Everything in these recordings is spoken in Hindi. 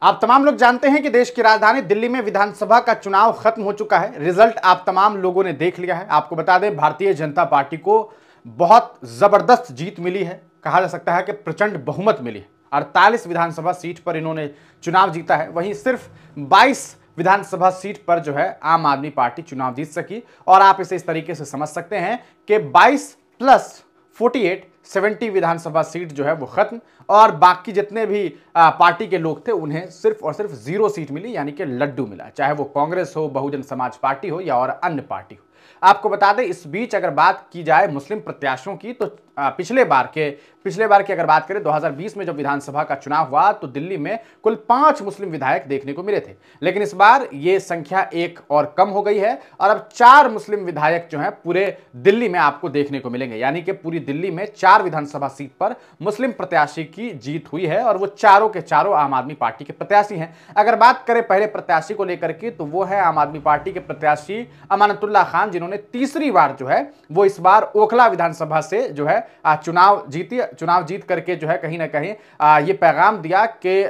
आप तमाम लोग जानते हैं कि देश की राजधानी दिल्ली में विधानसभा का चुनाव खत्म हो चुका है। रिजल्ट आप तमाम लोगों ने देख लिया है। आपको बता दें, भारतीय जनता पार्टी को बहुत जबरदस्त जीत मिली है। कहा जा सकता है कि प्रचंड बहुमत मिली है। 48 विधानसभा सीट पर इन्होंने चुनाव जीता है। वहीं सिर्फ 22 विधानसभा सीट पर जो है आम आदमी पार्टी चुनाव जीत सकी। और आप इसे इस तरीके से समझ सकते हैं कि 22 प्लस 48 70 विधानसभा सीट जो है वो खत्म, और बाकी जितने भी पार्टी के लोग थे उन्हें सिर्फ और सिर्फ 0 सीट मिली, यानी कि लड्डू मिला, चाहे वो कांग्रेस हो, बहुजन समाज पार्टी हो या और अन्य पार्टी हो। आपको बता दें, इस बीच अगर बात की जाए मुस्लिम प्रत्याशियों की, तो पिछले बार की अगर बात करें 2020 में जब विधानसभा का चुनाव हुआ तो दिल्ली में कुल 5 मुस्लिम विधायक देखने को मिले थे। लेकिन इस बार ये संख्या एक और कम हो गई है और अब 4 मुस्लिम विधायक जो हैं पूरे दिल्ली में आपको देखने को मिलेंगे। यानी कि पूरी दिल्ली में 4 विधानसभा सीट पर मुस्लिम प्रत्याशी की जीत हुई है और वो चारों के चारों आम आदमी पार्टी के प्रत्याशी हैं। अगर बात करें पहले प्रत्याशी को लेकर के, तो वो है आम आदमी पार्टी के प्रत्याशी अमानतुल्लाह खान, जिन्होंने तीसरी बार जो है वो इस बार ओखला विधानसभा से जो है चुनाव जीत करके जो है कहीं ना कहीं ये पैगाम दिया कि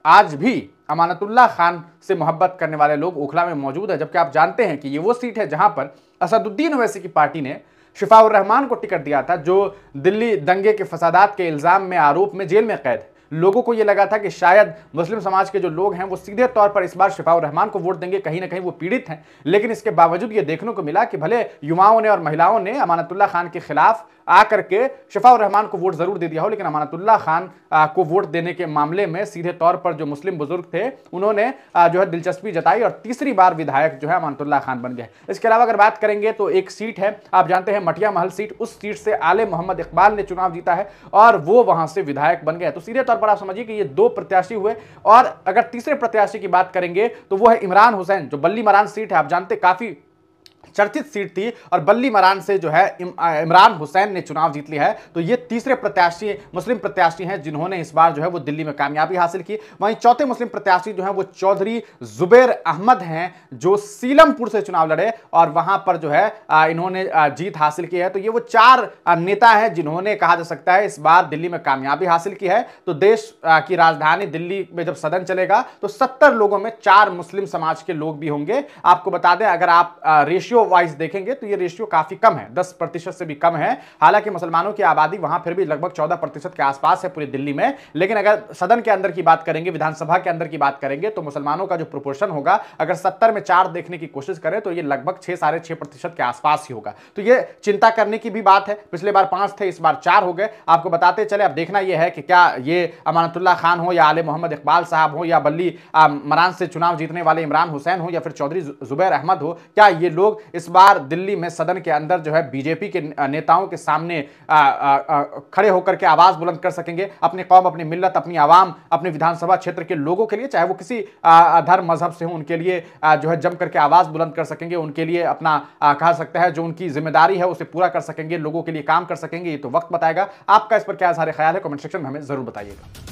आज भी अमानतुल्लाह खान से मोहब्बत करने वाले लोग ओखला में मौजूद है। जबकि आप जानते हैं कि ये वो सीट है जहां पर असदुद्दीन ओवैसी की पार्टी ने शिफाउर रहमान को टिकट दिया था, जो दिल्ली दंगे के फसादात के इल्जाम में आरोप में जेल में कैद है। लोगों को यह लगा था कि शायद मुस्लिम समाज के जो लोग हैं वो सीधे तौर पर इस बार शिफाउर रहमान को वोट देंगे, कहीं ना कहीं वो पीड़ित हैं। लेकिन इसके बावजूद ये देखने को मिला कि भले युवाओं ने और महिलाओं ने अमानतुल्लाह खान के खिलाफ आकर के शिफाउर रहमान को वोट जरूर दे दिया हो, लेकिन अमानतुल्लाह खान को वोट देने के मामले में सीधे तौर पर जो मुस्लिम बुजुर्ग थे उन्होंने जो है दिलचस्पी जताई और तीसरी बार विधायक जो है अमानतुल्लाह खान बन गए। इसके अलावा अगर बात करेंगे तो एक सीट है, आप जानते हैं मटिया महल सीट, उस सीट से आले मोहम्मद इकबाल ने चुनाव जीता है और वो वहां से विधायक बन गए। तो सीधे तौर पर आप समझिए कि ये 2 प्रत्याशी हुए। और अगर तीसरे प्रत्याशी की बात करेंगे तो वो है इमरान हुसैन, जो बल्ली मरान सीट है, आप जानते काफी चर्चित सीट थी और बल्ली मरान से जो है इमरान हुसैन ने चुनाव जीत लिया है। तो ये तीसरे प्रत्याशी मुस्लिम प्रत्याशी हैं जिन्होंने इस बार जो है वो दिल्ली में कामयाबी हासिल की। वहीं चौथे मुस्लिम प्रत्याशी जो है वो चौधरी जुबैर अहमद हैं, जो सीलमपुर से चुनाव लड़े और वहां पर जो है इन्होंने जीत हासिल की है। तो ये वो 4 नेता हैं जिन्होंने कहा जा सकता है इस बार दिल्ली में कामयाबी हासिल की है। तो देश की राजधानी दिल्ली में जब सदन चलेगा तो 70 लोगों में 4 मुस्लिम समाज के लोग भी होंगे। आपको बता दें, अगर आप रेशियो वाइज देखेंगे तो ये रेशियो काफी कम है, 10% से भी कम है। हालांकि मुसलमानों की आबादी वहां फिर भी लगभग 14% के आसपास है पूरी दिल्ली में। लेकिन अगर सदन के अंदर की बात करेंगे, विधानसभा के अंदर की बात करेंगे, तो मुसलमानों का जो प्रोपोर्शन होगा, अगर 70 में 4 देखने की कोशिश करें तो ये लगभग 6-6.5% के आसपास ही होगा। तो ये चिंता करने की भी बात है। पिछले बार 5 थे, इस बार 4 हो गए। आपको बताते चले, अब देखना यह है कि क्या ये अमानतुल्लाह खान हो या आले मोहम्मद इकबाल साहब हो या बल्ली मरान से चुनाव जीतने वाले इमरान हुसैन हो या फिर चौधरी जुबैर अहमद हो, क्या ये लोग इस बार दिल्ली में सदन के अंदर जो है बीजेपी के नेताओं के सामने खड़े होकर के आवाज बुलंद कर सकेंगे, अपनी कौम, अपनी मिल्लत, अपनी आवाम, अपने विधानसभा क्षेत्र के लोगों के लिए, चाहे वो किसी धर्म मजहब से हो, उनके लिए जो है जम करके आवाज बुलंद कर सकेंगे, उनके लिए अपना कहा सकता है जो उनकी जिम्मेदारी है उसे पूरा कर सकेंगे, लोगों के लिए काम कर सकेंगे? ये तो वक्त बताएगा। आपका इस पर क्या सारे ख्याल है, कमेंट सेक्शन में हमें जरूर बताइएगा।